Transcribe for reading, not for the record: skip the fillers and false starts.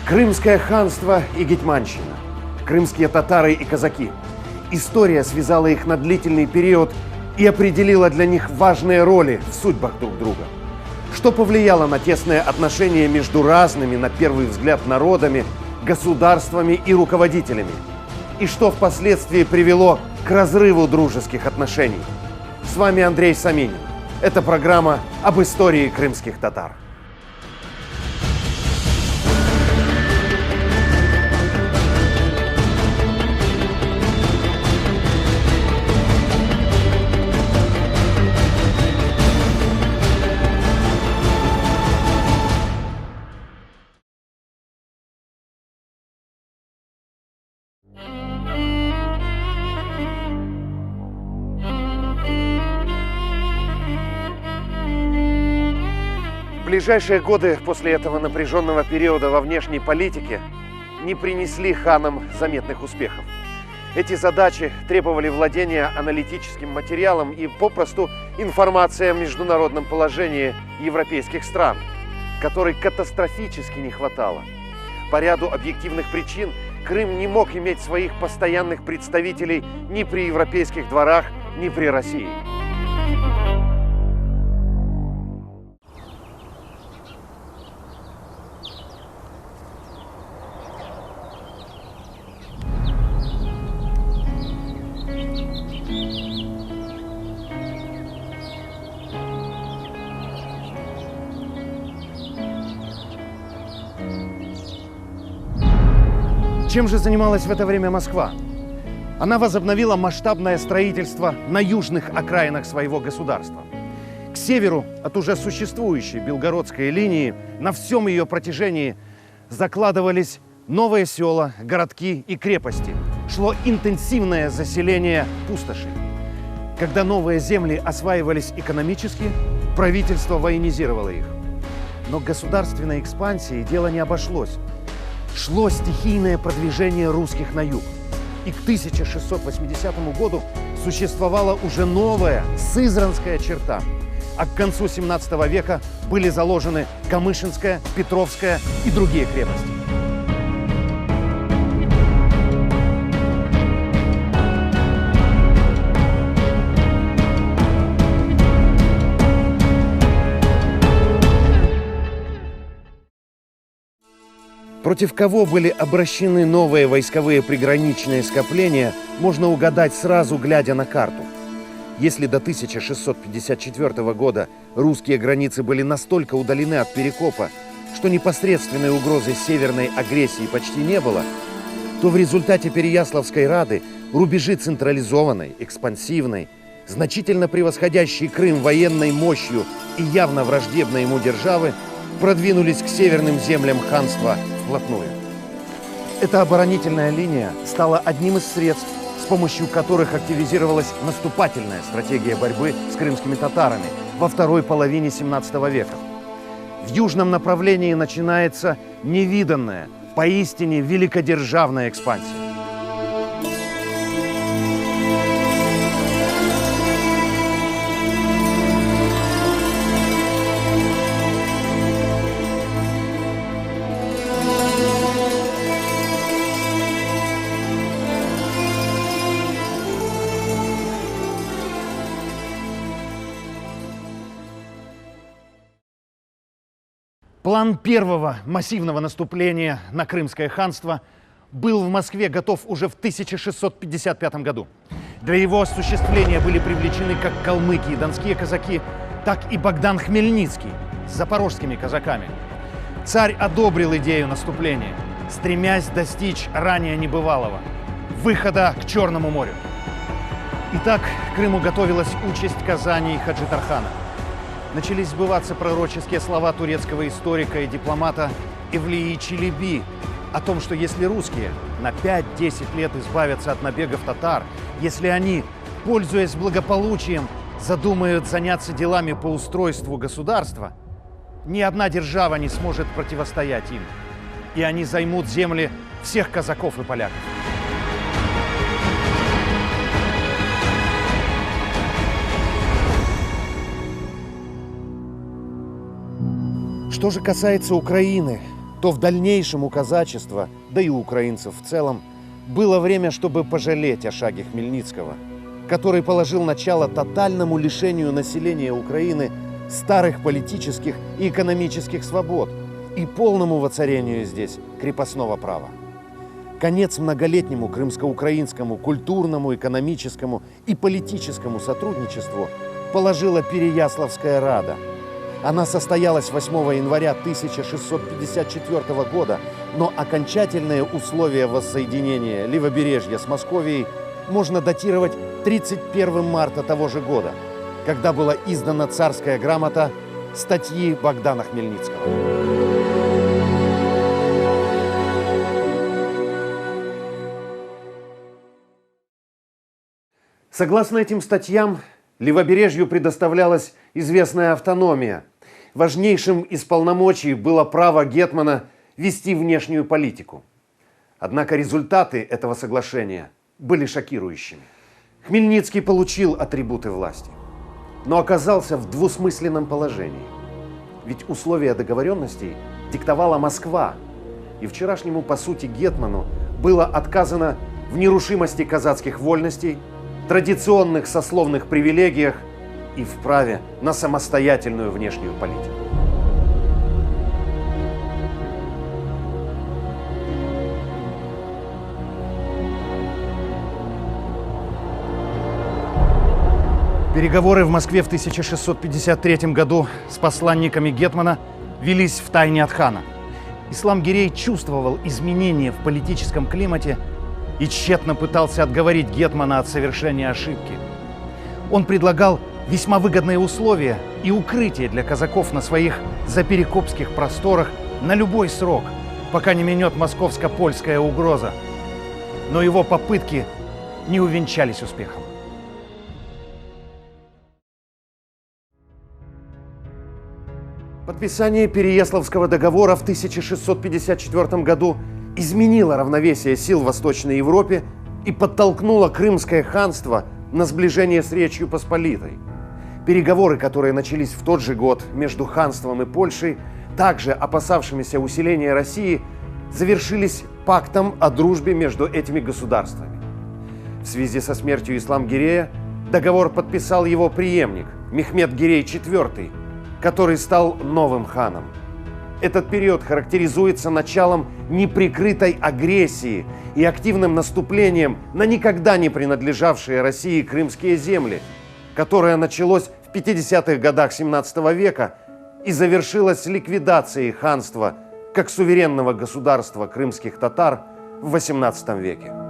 Крымское ханство и гетьманщина, крымские татары и казаки. История связала их на длительный период и определила для них важные роли в судьбах друг друга. Что повлияло на тесные отношения между разными, на первый взгляд, народами, государствами и руководителями? И что впоследствии привело к разрыву дружеских отношений? С вами Андрей Саминин. Это программа об истории крымских татар. Ближайшие годы после этого напряженного периода во внешней политике не принесли ханам заметных успехов. Эти задачи требовали владения аналитическим материалом и попросту информацией о международном положении европейских стран, которой катастрофически не хватало. По ряду объективных причин Крым не мог иметь своих постоянных представителей ни при европейских дворах, ни при России. Чем же занималась в это время Москва? Она возобновила масштабное строительство на южных окраинах своего государства. К северу от уже существующей Белгородской линии на всем ее протяжении закладывались новые села, городки и крепости. Шло интенсивное заселение пустошей. Когда новые земли осваивались экономически, правительство военизировало их. Но государственной экспансией дело не обошлось. Шло стихийное продвижение русских на юг. И к 1680 году существовала уже новая Сызранская черта. А к концу 17 века были заложены Камышинская, Петровская и другие крепости. Против кого были обращены новые войсковые приграничные скопления, можно угадать сразу, глядя на карту. Если до 1654 года русские границы были настолько удалены от Перекопа, что непосредственной угрозы северной агрессии почти не было, то в результате Переяславской Рады рубежи централизованной, экспансивной, значительно превосходящей Крым военной мощью и явно враждебной ему державы, продвинулись к северным землям ханства вплотную. Эта оборонительная линия стала одним из средств, с помощью которых активизировалась наступательная стратегия борьбы с крымскими татарами во второй половине 17 века. В южном направлении начинается невиданная, поистине великодержавная экспансия. План первого массивного наступления на Крымское ханство был в Москве готов уже в 1655 году. Для его осуществления были привлечены как калмыки и донские казаки, так и Богдан Хмельницкий с запорожскими казаками. Царь одобрил идею наступления, стремясь достичь ранее небывалого – выхода к Черному морю. Итак, Крыму готовилась участь Казани и Хаджи-Тархана. Начались сбываться пророческие слова турецкого историка и дипломата Эвлии Челеби о том, что если русские на 5-10 лет избавятся от набегов татар, если они, пользуясь благополучием, задумают заняться делами по устройству государства, ни одна держава не сможет противостоять им, и они займут земли всех казаков и поляков. Что же касается Украины, то в дальнейшем у казачества, да и у украинцев в целом, было время, чтобы пожалеть о шаге Хмельницкого, который положил начало тотальному лишению населения Украины старых политических и экономических свобод и полному воцарению здесь крепостного права. Конец многолетнему крымско-украинскому культурному, экономическому и политическому сотрудничеству положила Переяславская Рада. Она состоялась 8 января 1654 года, но окончательные условия воссоединения Левобережья с Московией можно датировать 31 марта того же года, когда была издана царская грамота статьи Богдана Хмельницкого. Согласно этим статьям, Левобережью предоставлялась известная автономия. Важнейшим из полномочий было право гетмана вести внешнюю политику. Однако результаты этого соглашения были шокирующими. Хмельницкий получил атрибуты власти, но оказался в двусмысленном положении. Ведь условия договоренностей диктовала Москва, и вчерашнему, по сути, гетману было отказано в нерушимости казацких вольностей, традиционных сословных привилегиях и в праве на самостоятельную внешнюю политику. Переговоры в Москве в 1653 году с посланниками гетмана велись втайне от хана. Ислам-Гирей чувствовал изменения в политическом климате и тщетно пытался отговорить гетмана от совершения ошибки. Он предлагал весьма выгодные условия и укрытие для казаков на своих заперекопских просторах на любой срок, пока не минет московско-польская угроза. Но его попытки не увенчались успехом. Подписание Переяславского договора в 1654 году изменило равновесие сил в Восточной Европе и подтолкнуло Крымское ханство на сближение с Речью Посполитой. Переговоры, которые начались в тот же год между ханством и Польшей, также опасавшимися усиления России, завершились пактом о дружбе между этими государствами. В связи со смертью Ислам-Гирея договор подписал его преемник Мехмед-Гирей IV, который стал новым ханом. Этот период характеризуется началом неприкрытой агрессии и активным наступлением на никогда не принадлежавшие России крымские земли, которое началось в 50-х годах 17 века и завершилось ликвидацией ханства как суверенного государства крымских татар в 18 веке.